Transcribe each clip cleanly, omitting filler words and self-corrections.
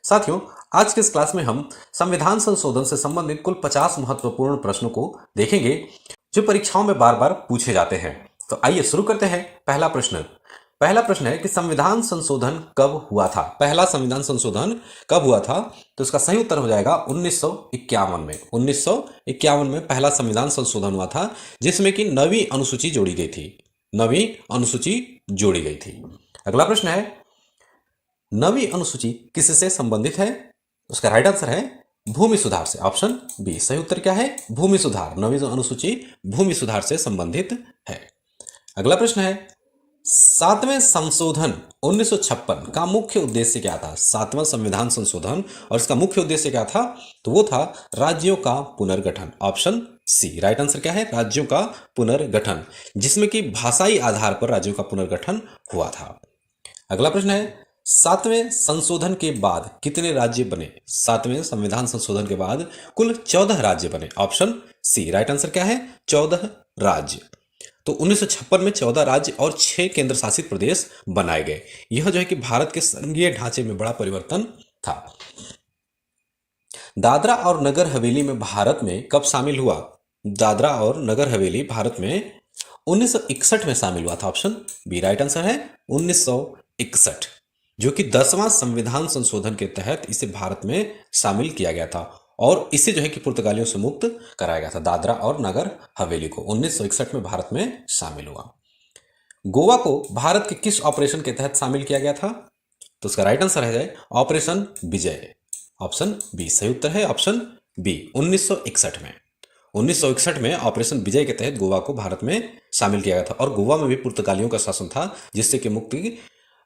साथियों, आज के इस क्लास में हम संविधान संशोधन से संबंधित कुल 50 महत्वपूर्ण प्रश्नों को देखेंगे जो परीक्षाओं में बार बार पूछे जाते हैं। तो आइए शुरू करते हैं। पहला प्रश्न है कि संविधान संशोधन कब हुआ था। पहला संविधान संशोधन कब हुआ था? तो इसका सही उत्तर हो जाएगा 1951 में। 1951 में पहला संविधान संशोधन हुआ था जिसमें कि नवीं अनुसूची जोड़ी गई थी। अगला प्रश्न है, नवीं अनुसूची किससे संबंधित है? उसका राइट आंसर है भूमि सुधार से। ऑप्शन बी सही उत्तर क्या है? भूमि सुधार। नवीं अनुसूची भूमि सुधार से संबंधित है। अगला प्रश्न है, सातवें संशोधन 1956 का मुख्य उद्देश्य क्या था? सातवां संविधान संशोधन और इसका मुख्य उद्देश्य क्या था? तो वो था राज्यों का पुनर्गठन। ऑप्शन सी राइट आंसर क्या है? राज्यों का पुनर्गठन, जिसमें कि भाषाई आधार पर राज्यों का पुनर्गठन हुआ था। अगला प्रश्न है, सातवें संशोधन के बाद कितने राज्य बने? सातवें संविधान संशोधन के बाद कुल 14 राज्य बने। ऑप्शन सी राइट आंसर क्या है? 14 राज्य। तो 1956 में 14 राज्य और 6 केंद्र शासित प्रदेश बनाए गए। यह जो है कि भारत के संघीय ढांचे में बड़ा परिवर्तन था। दादरा और नगर हवेली में भारत में कब शामिल हुआ? दादरा और नगर हवेली भारत में 1961 में शामिल हुआ था। ऑप्शन बी राइट आंसर है 1961, जो कि 10वां संविधान संशोधन के तहत इसे भारत में शामिल किया गया था और इसे जो है कि पुर्तगालियों से मुक्त कराया गया था। दादरा और नगर हवेली को 1961 में भारत में शामिल हुआ। गोवा को भारत के किस ऑपरेशन के तहत शामिल किया गया था? तो उसका राइट आंसर है ऑपरेशन विजय। ऑप्शन बी सही उत्तर है। ऑप्शन बी 1961 में। 1961 में ऑपरेशन विजय के तहत गोवा को भारत में शामिल किया गया था और गोवा में भी पुर्तगालियों का शासन था, जिससे कि मुक्ति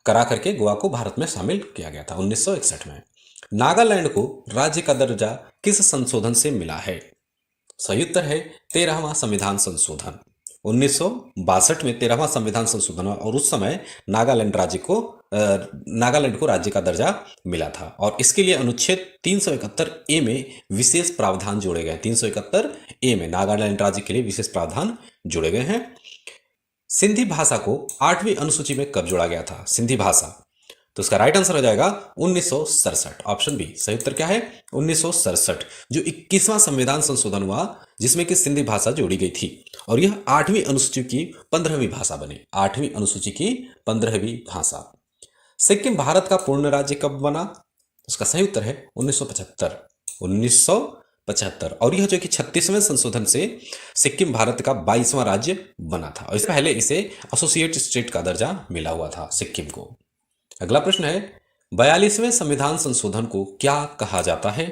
करा करके गोवा को भारत में शामिल किया गया था 1961 में। नागालैंड को राज्य का दर्जा किस संशोधन से मिला है? सही उत्तर है 13वां संविधान संशोधन। 1962 में 13वां संविधान संशोधन हुआ और उस समय नागालैंड को राज्य का दर्जा मिला था और इसके लिए अनुच्छेद 371 ए में विशेष प्रावधान जोड़े गए। 371 ए में नागालैंड राज्य के लिए विशेष प्रावधान जोड़े गए हैं। सिंधी भाषा को 8वीं अनुसूची में कब जोड़ा गया था? सिंधी भाषा, तो इसका राइट आंसर हो जाएगा 1967। ऑप्शन बी सही उत्तर क्या है? 1967, जो 21वां संविधान संशोधन हुआ जिसमें कि सिंधी भाषा जोड़ी गई थी और यह 8वीं अनुसूची की 15वीं भाषा बनी। 8वीं अनुसूची की 15वीं भाषा। सिक्किम भारत का पूर्ण राज्य कब बना? उसका सही उत्तर है 1975 और यह जो कि 36वें संशोधन से सिक्किम भारत का 22वां राज्य बना था और इससे पहले इसे एसोसिएट स्टेट का दर्जा मिला हुआ था सिक्किम को। अगला प्रश्न है, 42वें संविधान संशोधन को क्या कहा जाता है?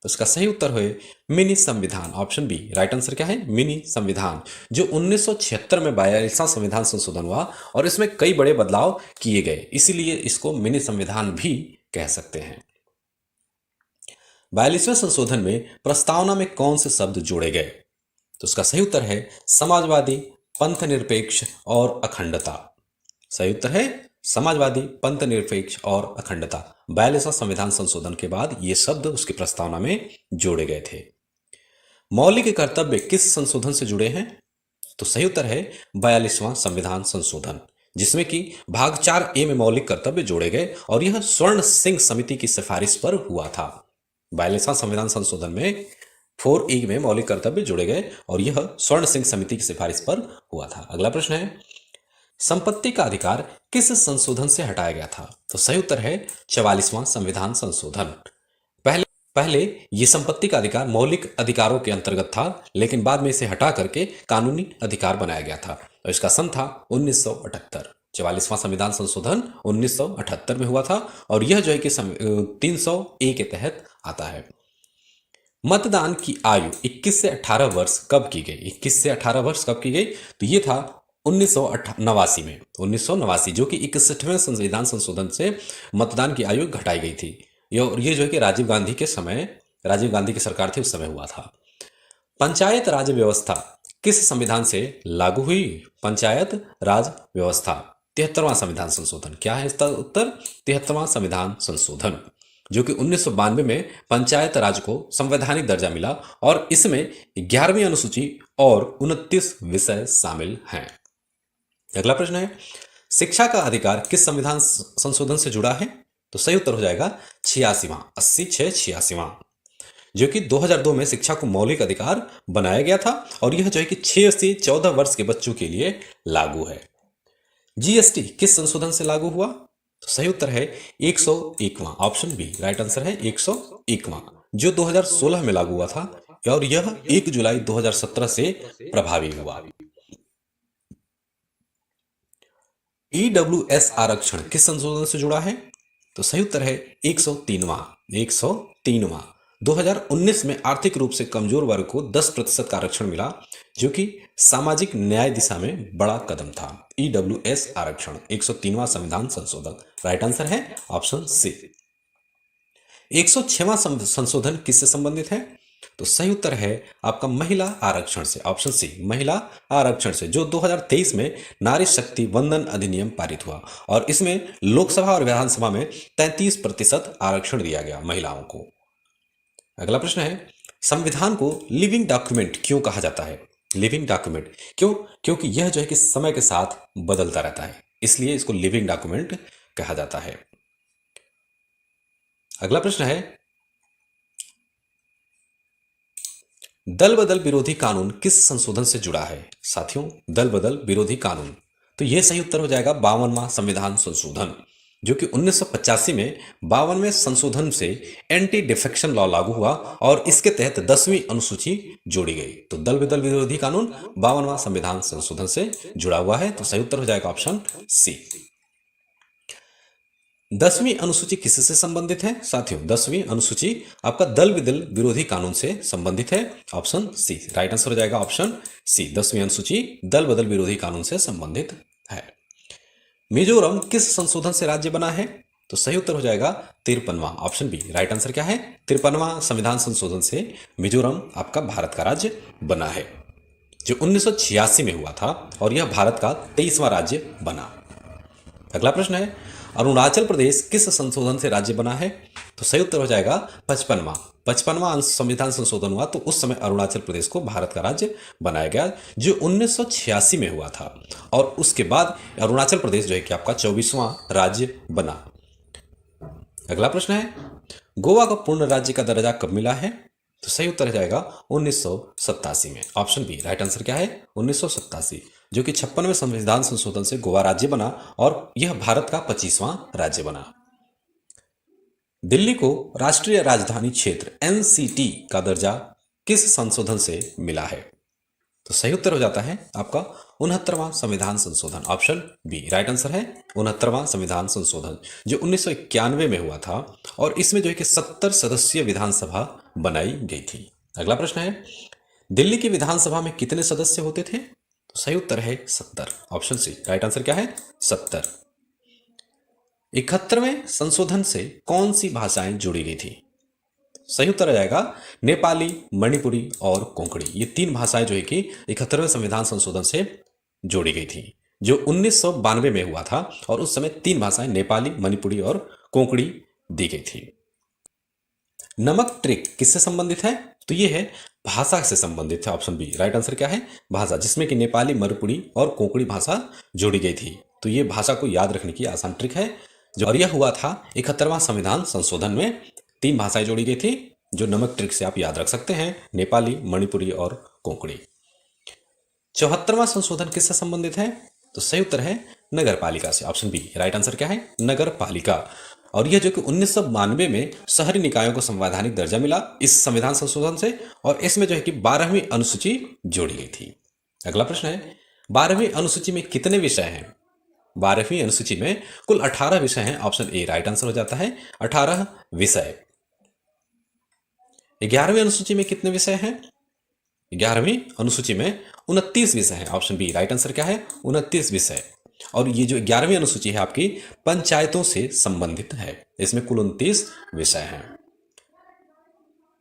तो इसका सही उत्तर है मिनी संविधान। ऑप्शन बी राइट आंसर क्या है? मिनी संविधान, जो 1976 में 42वां संविधान संशोधन हुआ और इसमें कई बड़े बदलाव किए गए, इसीलिए इसको मिनी संविधान भी कह सकते हैं। 42वें संशोधन में प्रस्तावना में कौन से शब्द जोड़े गए? तो इसका सही उत्तर है समाजवादी, पंथ निरपेक्ष और अखंडता। सही उत्तर है समाजवादी, पंथ निरपेक्ष और अखंडता। 42वां संविधान संशोधन के बाद ये शब्द उसकी प्रस्तावना में जोड़े गए थे। मौलिक कर्तव्य किस संशोधन से जुड़े हैं? तो सही उत्तर है 42वां संविधान संशोधन, जिसमें कि भाग 4A में मौलिक कर्तव्य जोड़े गए और यह स्वर्ण सिंह समिति की सिफारिश पर हुआ था। 42वां संविधान संशोधन में 4A में मौलिक कर्तव्य जोड़े गए और यह स्वर्ण सिंह समिति की सिफारिश पर हुआ था। अगला प्रश्न है, संपत्ति का अधिकार किस संशोधन से हटाया गया था? तो सही उत्तर है 44वां संविधान संशोधन। पहले ये संपत्ति का अधिकार मौलिक अधिकारों के अंतर्गत था, लेकिन बाद में इसे हटा करके कानूनी अधिकार बनाया गया था और इसका सन था 1978। 44वां संविधान संशोधन 1978 में हुआ था और यह जो है कि 300A के तहत आता है। मतदान की आयु 21 से 18 वर्ष कब की गई? 21 से 18 वर्ष कब की गई? तो ये था 1989 में। 1989, जो कि 61वें संविधान संशोधन से मतदान की आयु घटाई गई थी। ये जो है कि राजीव गांधी की सरकार थी उस समय हुआ था। पंचायत राज व्यवस्था किस संविधान से लागू हुई? पंचायत राज व्यवस्था 73वां संविधान संशोधन। क्या है इसका उत्तर? 73वां संविधान संशोधन, जो कि 1992 में पंचायत राज को संवैधानिक दर्जा मिला और इसमें 11वीं अनुसूची और 29 विषय शामिल हैं। अगला प्रश्न है, शिक्षा का अधिकार किस संविधान संशोधन से जुड़ा है? तो सही उत्तर हो जाएगा 86वां, 86वां, जो कि 2002 में शिक्षा को मौलिक अधिकार बनाया गया था और यह जो है कि 6 से 14 वर्ष के बच्चों के लिए लागू है। जीएसटी किस संशोधन से लागू हुआ? तो सही उत्तर है 101वां, ऑप्शन बी राइट आंसर है 101वां, जो 2016 में लागू हुआ था और यह 1 जुलाई 2017 से प्रभावी हुआ। ईडब्ल्यूएस आरक्षण किस संशोधन से जुड़ा है? तो सही उत्तर है 103वां, 103वां। 2019 में आर्थिक रूप से कमजोर वर्ग को 10% का आरक्षण मिला, जो कि सामाजिक न्याय दिशा में बड़ा कदम था। ईडब्ल्यूएस आरक्षण 103वां संविधान संशोधन, राइट आंसर है ऑप्शन सी। 106वां संशोधन किससे संबंधित है? तो सही उत्तर है आपका महिला आरक्षण से, ऑप्शन सी महिला आरक्षण से, जो 2023 में नारी शक्ति वंदन अधिनियम पारित हुआ और इसमें लोकसभा और विधानसभा में 33% आरक्षण दिया गया महिलाओं को। अगला प्रश्न है, संविधान को लिविंग डॉक्यूमेंट क्यों कहा जाता है? लिविंग डॉक्यूमेंट क्यों? क्योंकि यह जो है कि समय के साथ बदलता रहता है, इसलिए इसको लिविंग डॉक्यूमेंट कहा जाता है। अगला प्रश्न है, दल बदल विरोधी कानून किस संशोधन से जुड़ा है? साथियों, दल बदल विरोधी कानून, तो यह सही उत्तर हो जाएगा 52वां संविधान संशोधन, जो कि 1985 में 52वें संशोधन से एंटी डिफेक्शन लॉ लागू हुआ और इसके तहत 10वीं अनुसूची जोड़ी गई। तो दल बदल विरोधी कानून 52वां संविधान संशोधन से जुड़ा हुआ है, तो सही उत्तर हो जाएगा ऑप्शन सी। 10वीं अनुसूची किससे संबंधित है? साथियों, 10वीं अनुसूची आपका दल बदल विरोधी कानून से संबंधित है, ऑप्शन सी राइट आंसर हो जाएगा ऑप्शन सी। 10वीं अनुसूची दल बदल विरोधी कानून से संबंधित है। मिजोरम किस संशोधन से राज्य बना है? तो सही उत्तर हो जाएगा 53वां, ऑप्शन बी राइट आंसर क्या है? 53वां संविधान संशोधन से मिजोरम आपका भारत का राज्य बना है, जो 1986 में हुआ था और यह भारत का 23वां राज्य बना। अगला प्रश्न है, अरुणाचल प्रदेश किस संशोधन से राज्य बना है? तो सही उत्तर हो जाएगा 55वां संविधान संशोधन हुआ तो उस समय अरुणाचल प्रदेश को भारत का राज्य बनाया गया, जो 1986 में हुआ था और उसके बाद अरुणाचल प्रदेश जो है कि आपका 24वां राज्य बना। अगला प्रश्न है, गोवा को पूर्ण राज्य का दर्जा कब मिला है? तो सही उत्तर हो जाएगा 1987 में, ऑप्शन बी राइट आंसर क्या है? 1987, जो कि 56वें संविधान संशोधन से गोवा राज्य बना और यह भारत का 25वां राज्य बना। दिल्ली को राष्ट्रीय राजधानी क्षेत्र एनसीटी का दर्जा किस संशोधन से मिला है? तो सही उत्तर हो जाता है आपका 69वां संविधान संशोधन, ऑप्शन बी राइट आंसर है 69वां संविधान संशोधन, जो 1991 में हुआ था और इसमें जो है कि 70 सदस्यीय विधानसभा बनाई गई थी। अगला प्रश्न है, दिल्ली की विधानसभा में कितने सदस्य होते थे? तो सही उत्तर है 70, ऑप्शन सी राइट आंसर क्या है? 70। 71वें संशोधन से कौन सी भाषाएं जोड़ी गई थी? सही उत्तर आ जाएगा नेपाली, मणिपुरी और कोंकणी। ये 3 भाषाएं जो है कि 71वें संविधान संशोधन से जोड़ी गई थी, जो 1992 में हुआ था और उस समय 3 भाषाएं नेपाली, मणिपुरी और कोंकणी दी गई थी। नमक ट्रिक किससे संबंधित है? तो ये है भाषा से संबंधित है, ऑप्शन बी राइट आंसर क्या है? भाषा, जिसमें कि नेपाली, मणिपुरी और कोंकणी भाषा जोड़ी गई थी। तो ये भाषा को याद रखने की आसान ट्रिक है और यह हुआ था 71वां संविधान संशोधन में। 3 भाषाएं जोड़ी गई थी, जो नमक ट्रिक से आप याद रख सकते हैं, नेपाली, मणिपुरी और कोंकणी। 74वां संशोधन किससे संबंधित है? तो सही उत्तर है नगर पालिका से, ऑप्शन बी राइट आंसर क्या है? नगर पालिका। और यह जो कि 1992 में शहरी निकायों को संवैधानिक दर्जा मिला इस संविधान संशोधन से और इसमें जो है कि 12वीं अनुसूची जोड़ी गई थी। अगला प्रश्न है, 12वीं अनुसूची में कितने विषय हैं? 12वीं अनुसूची में कुल 18 विषय हैं, ऑप्शन ए राइट आंसर हो जाता है 18 विषय। 11वीं अनुसूची में कितने विषय हैं? 11वीं अनुसूची में 29 विषय हैं, ऑप्शन बी राइट आंसर क्या है? 29 विषय। और ये जो 11वीं अनुसूची है आपकी पंचायतों से संबंधित है, इसमें कुल 29 विषय हैं।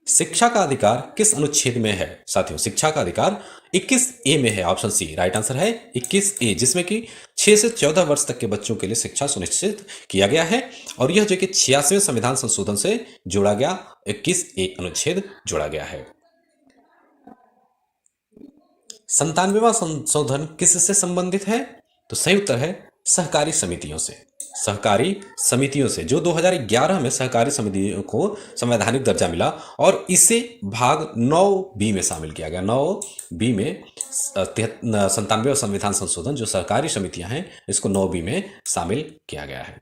शिक्षा का अधिकार किस अनुच्छेद में है? साथियों, शिक्षा का अधिकार 21A में है, ऑप्शन सी राइट आंसर है 21A, जिसमें कि 6 से 14 वर्ष तक के बच्चों के लिए शिक्षा सुनिश्चित किया गया है और यह जो कि 86वें संविधान संशोधन से जोड़ा गया 21A अनुच्छेद जोड़ा गया है। 97वां संशोधन किससे संबंधित है? तो सही उत्तर है सहकारी समितियों से। सहकारी समितियों से जो 2011 में सहकारी समितियों को संवैधानिक दर्जा मिला और इसे भाग 9B में शामिल किया गया। 9B में 97वां संविधान संशोधन जो सहकारी समितियां हैं इसको 9B में शामिल किया गया है।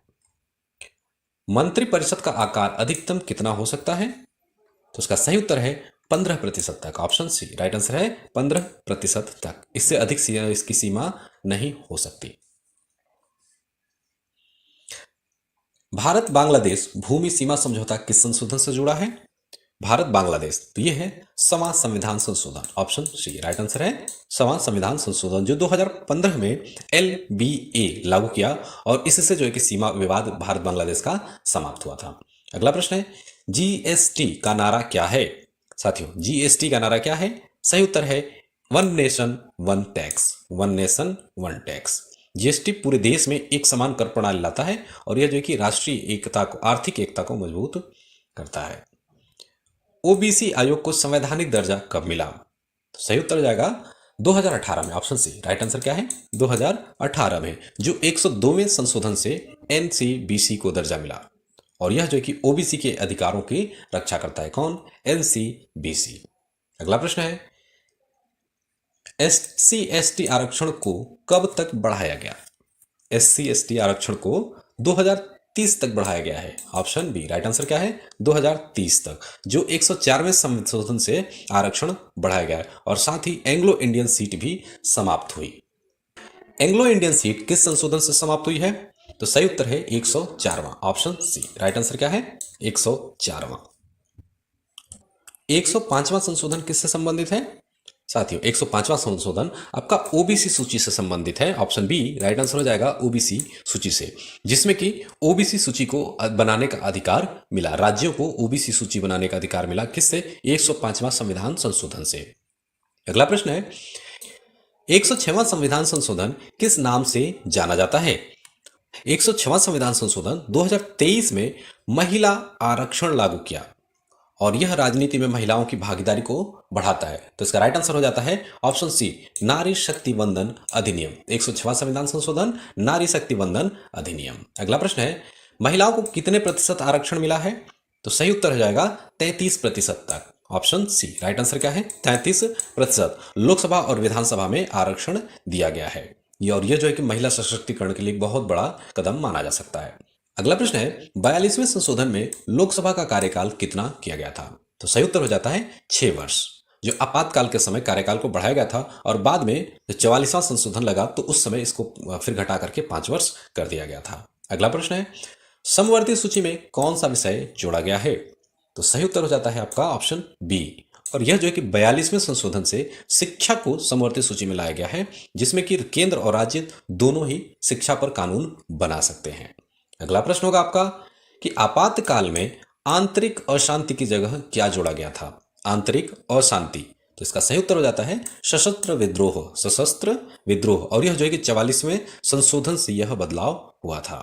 मंत्रिपरिषद का आकार अधिकतम कितना हो सकता है? तो उसका सही उत्तर है 15% तक। ऑप्शन सी राइट आंसर है 15% तक। इससे अधिक इसकी सीमा नहीं हो सकती। भारत बांग्लादेश भूमि सीमा समझौता किस संशोधन से जुड़ा है? भारत बांग्लादेश, तो यह है 6वां संविधान संशोधन। ऑप्शन सी राइट आंसर है 6वां संविधान संशोधन जो 2015 में LBA लागू किया और इससे जो है कि सीमा विवाद भारत बांग्लादेश का समाप्त हुआ था। अगला प्रश्न है GST का नारा क्या है? साथियों GST का नारा क्या है? सही उत्तर है one nation one tax. One nation one tax. GST पूरे देश में एक समान कर प्रणाली लाता है और यह जो है कि राष्ट्रीय एकता को, आर्थिक एकता को मजबूत करता है। OBC आयोग को संवैधानिक दर्जा कब मिला? तो सही उत्तर हो जाएगा 2018 में। ऑप्शन सी राइट आंसर क्या है 2018 में, जो 102वें संशोधन से NCBC को दर्जा मिला और यह जो है कि OBC के अधिकारों की रक्षा करता है। कौन? NCBC। अगला प्रश्न है SC/ST आरक्षण को कब तक बढ़ाया गया? SC/ST आरक्षण को 2030 तक बढ़ाया गया है। ऑप्शन बी राइट आंसर क्या है 2030 तक, जो 104वें संशोधन से आरक्षण बढ़ाया गया है और साथ ही एंग्लो इंडियन सीट भी समाप्त हुई। एंग्लो इंडियन सीट किस संशोधन से समाप्त हुई है? तो सही उत्तर है 104वां। ऑप्शन सी राइट आंसर क्या है 104वां। 105वां संशोधन किससे संबंधित है? साथियों 105वां संशोधन आपका OBC सूची से संबंधित है। ऑप्शन बी राइट आंसर हो जाएगा OBC सूची से, जिसमें कि OBC सूची को बनाने का अधिकार मिला, राज्यों को OBC सूची बनाने का अधिकार मिला। किससे? 105वां संविधान संशोधन से। अगला प्रश्न है 106वां संविधान संशोधन किस नाम से जाना जाता है? 106वां संविधान संशोधन 2023 में महिला आरक्षण लागू किया और यह राजनीति में महिलाओं की भागीदारी को बढ़ाता है। तो इसका राइट आंसर हो जाता है ऑप्शन सी नारी शक्ति वंदन अधिनियम। 106वां संविधान संशोधन नारी शक्ति वंदन अधिनियम। अगला प्रश्न है महिलाओं को कितने प्रतिशत आरक्षण मिला है? तो सही उत्तर हो जाएगा 33% तक। ऑप्शन सी राइट आंसर क्या है 33%। लोकसभा और विधानसभा में आरक्षण दिया गया है और यह जो है कि महिला सशक्तिकरण के लिए बहुत बड़ा कदम माना जा सकता है। अगला प्रश्न है 42वें संशोधन में लोकसभा का कार्यकाल कितना किया गया था? तो सही उत्तर हो जाता है 6 वर्ष, जो आपातकाल के समय कार्यकाल को बढ़ाया गया था और बाद में 44वां संशोधन लगा तो उस समय इसको फिर घटा करके 5 वर्ष कर दिया गया था। अगला प्रश्न है समवर्ती सूची में कौन सा विषय जोड़ा गया है? तो सही उत्तर हो जाता है आपका ऑप्शन बी और यह जो है कि 42वें संशोधन से शिक्षा को समवर्ती सूची में लाया गया है, जिसमें कि केंद्र और राज्य दोनों ही शिक्षा पर कानून बना सकते हैं। अगला प्रश्न होगा आपका कि आपातकाल में आंतरिक अशांति की जगह क्या जोड़ा गया था? आंतरिक अशांति, तो इसका सही उत्तर हो जाता है सशस्त्र विद्रोह। सशस्त्र विद्रोह और यह जो है कि 44वें संशोधन से यह बदलाव हुआ था।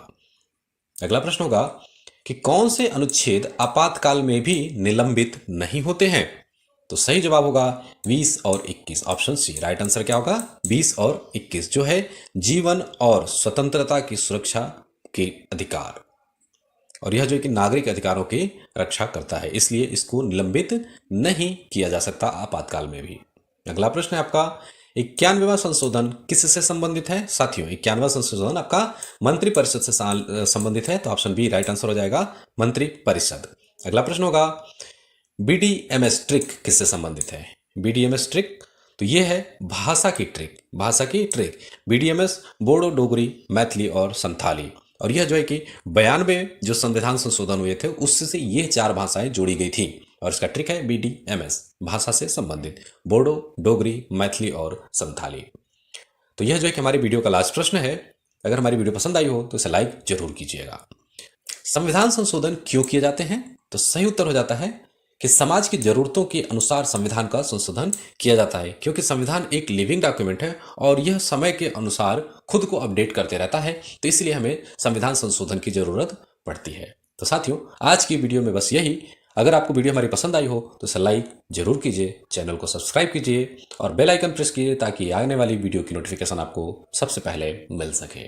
अगला प्रश्न होगा कि कौन से अनुच्छेद आपातकाल में भी निलंबित नहीं होते हैं? तो सही जवाब होगा 20 और 21। ऑप्शन सी राइट आंसर क्या होगा 20 और 21, जो है जीवन और स्वतंत्रता की सुरक्षा के अधिकार और यह जो कि नागरिक अधिकारों की रक्षा करता है, इसलिए इसको निलंबित नहीं किया जा सकता आपातकाल में भी। अगला प्रश्न है आपका 91वां संशोधन किससे संबंधित है? साथियों 91वां संशोधन आपका मंत्रिपरिषद से संबंधित है, तो ऑप्शन बी राइट आंसर हो जाएगा मंत्रिपरिषद। अगला प्रश्न होगा BDMS ट्रिक किससे संबंधित है? BDMS ट्रिक, तो यह है भाषा की ट्रिक। भाषा की ट्रिक BDMS बोडो, डोगरी, मैथिली और संथाली और यह जो है कि 92 जो संविधान संशोधन हुए थे उससे ये 4 भाषाएं जोड़ी गई थी और इसका ट्रिक है BDMS भाषा से संबंधित बोडो, डोगरी, मैथिली और संथाली। तो यह जो है कि हमारी वीडियो का लास्ट प्रश्न है। अगर हमारी वीडियो पसंद आई हो तो इसे लाइक जरूर कीजिएगा। संविधान संशोधन क्यों किए जाते हैं? तो सही उत्तर हो जाता है कि समाज की जरूरतों के अनुसार संविधान का संशोधन किया जाता है, क्योंकि संविधान एक लिविंग डॉक्यूमेंट है और यह समय के अनुसार खुद को अपडेट करते रहता है, तो इसलिए हमें संविधान संशोधन की जरूरत पड़ती है। तो साथियों आज की वीडियो में बस यही। अगर आपको वीडियो हमारी पसंद आई हो तो इसे लाइक जरूर कीजिए, चैनल को सब्सक्राइब कीजिए और बेल आइकन प्रेस कीजिए ताकि आने वाली वीडियो की नोटिफिकेशन आपको सबसे पहले मिल सके।